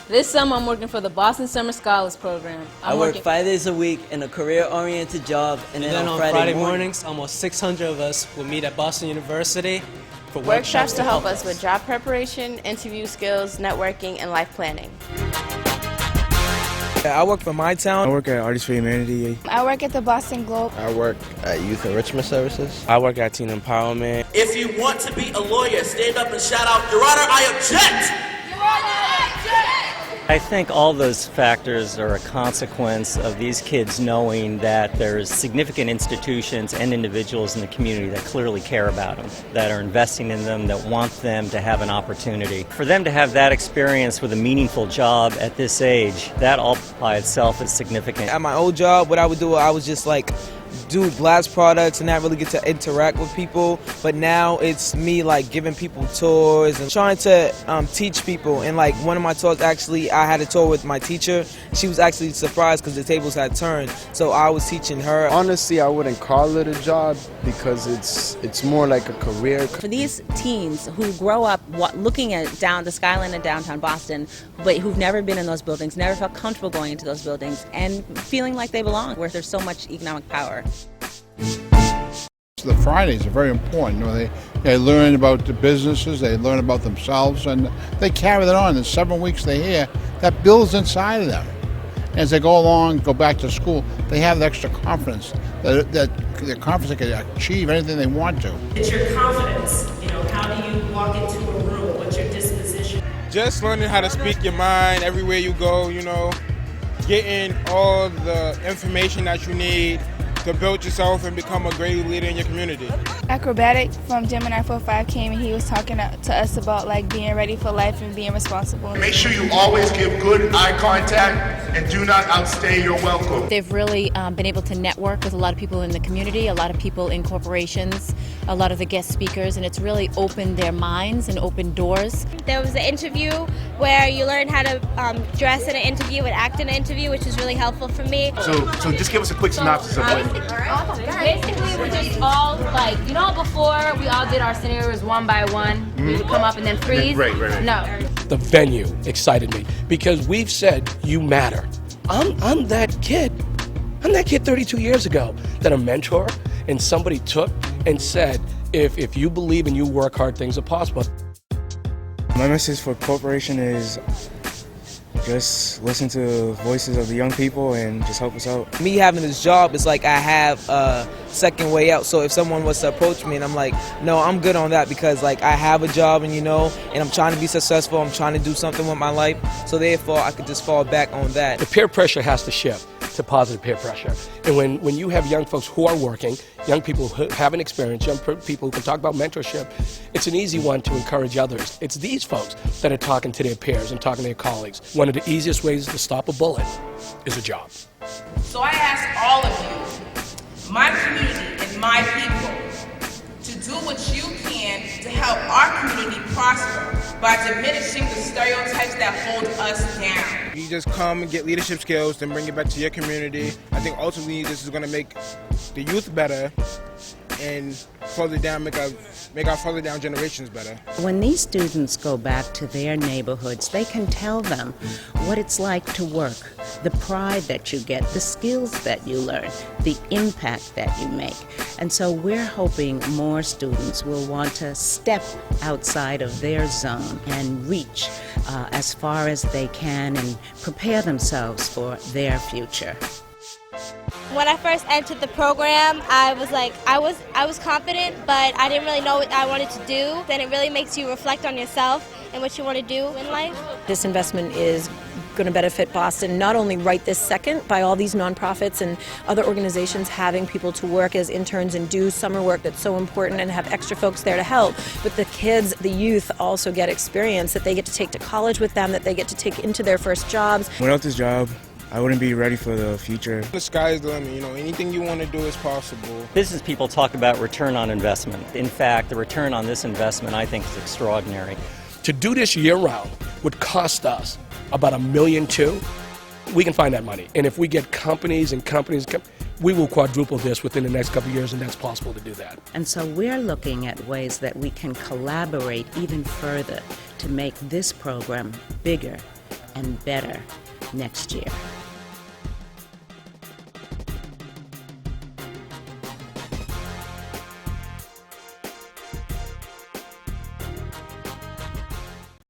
This summer, I'm working for the Boston Summer Scholars Program. I work 5 days a week in a career-oriented job, and then on Friday mornings, almost 600 of us will meet at Boston University for workshops to help us with job preparation, interview skills, networking, and life planning. I work for My Town. I work at Artists for Humanity. I work at the Boston Globe. I work at Youth Enrichment Services. I work at Teen Empowerment. If you want to be a lawyer, stand up and shout out, Your Honor, I object! Your Honor, I object! I think all those factors are a consequence of these kids knowing that there's significant institutions and individuals in the community that clearly care about them, that are investing in them, that want them to have an opportunity. For them to have that experience with a meaningful job at this age, that all by itself is significant. At my old job, what I would do, I was just like do glass products and not really get to interact with people, but now it's me like giving people tours and trying to teach people. And like one of my tours, actually I had a tour with my teacher. She was actually surprised because the tables had turned, so I was teaching her. Honestly, I wouldn't call it a job because it's more like a career. For these teens who grow up looking at the skyline of downtown Boston, but who've never been in those buildings, never felt comfortable going into those buildings and feeling like they belong where there's so much economic power. The Fridays are very important. You know, they learn about the businesses, they learn about themselves, and they carry that on. In 7 weeks they're here, that builds inside of them. As they go along, go back to school, they have the extra confidence, that the confidence they can achieve anything they want to. It's your confidence. You know, how do you walk into a room? What's your disposition? Just learning how to speak your mind everywhere you go, you know, getting all the information that you need to build yourself and become a great leader in your community. Acrobatic from Gemini 45 came and he was talking to us about like being ready for life and being responsible. Make sure you always give good eye contact and do not outstay your welcome. They've really been able to network with a lot of people in the community, a lot of people in corporations, a lot of the guest speakers, and it's really opened their minds and opened doors. There was an interview where you learn how to dress in an interview and act in an interview, which was really helpful for me. So just give us a quick synopsis of what. Basically, we're just all like, you know, before we all did our scenarios one by one, we would come up and then freeze. Right. No. The venue excited me because we've said you matter. I'm that kid. I'm that kid 32 years ago that a mentor and somebody took and said, if you believe and you work hard, things are possible. My message for corporation is just listen to voices of the young people and just help us out. Me having this job, it's like I have a second way out. So if someone was to approach me and I'm like, no, I'm good on that because like I have a job and and I'm trying to be successful, I'm trying to do something with my life. So therefore I could just fall back on that. The peer pressure has to shift to positive peer pressure. And when you have young folks who are working, young people who have an experience, young people who can talk about mentorship, it's an easy one to encourage others. It's these folks that are talking to their peers and talking to their colleagues. One of the easiest ways to stop a bullet is a job. So I ask all of you, my community and my people, to do what you can to help our community prosper by diminishing the stereotypes that hold us down. You just come and get leadership skills, then bring it back to your community. I think ultimately this is going to make the youth better and further down, make our further down generations better. When these students go back to their neighborhoods, they can tell them what it's like to work, the pride that you get, the skills that you learn, the impact that you make. And so we're hoping more students will want to step outside of their zone and reach as far as they can and prepare themselves for their future. When I first entered the program, I was confident, but I didn't really know what I wanted to do. Then it really makes you reflect on yourself and what you want to do in life. This investment is going to benefit Boston not only right this second by all these nonprofits and other organizations having people to work as interns and do summer work that's so important and have extra folks there to help, but the kids, the youth also get experience that they get to take to college with them, that they get to take into their first jobs. Without this job, I wouldn't be ready for the future. The sky's the limit, anything you want to do is possible. Business people talk about return on investment. In fact, the return on this investment I think is extraordinary. To do this year-round would cost us about $1.2 million. We can find that money. And if we get companies, we will quadruple this within the next couple of years, and that's possible to do that. And so we're looking at ways that we can collaborate even further to make this program bigger and better next year.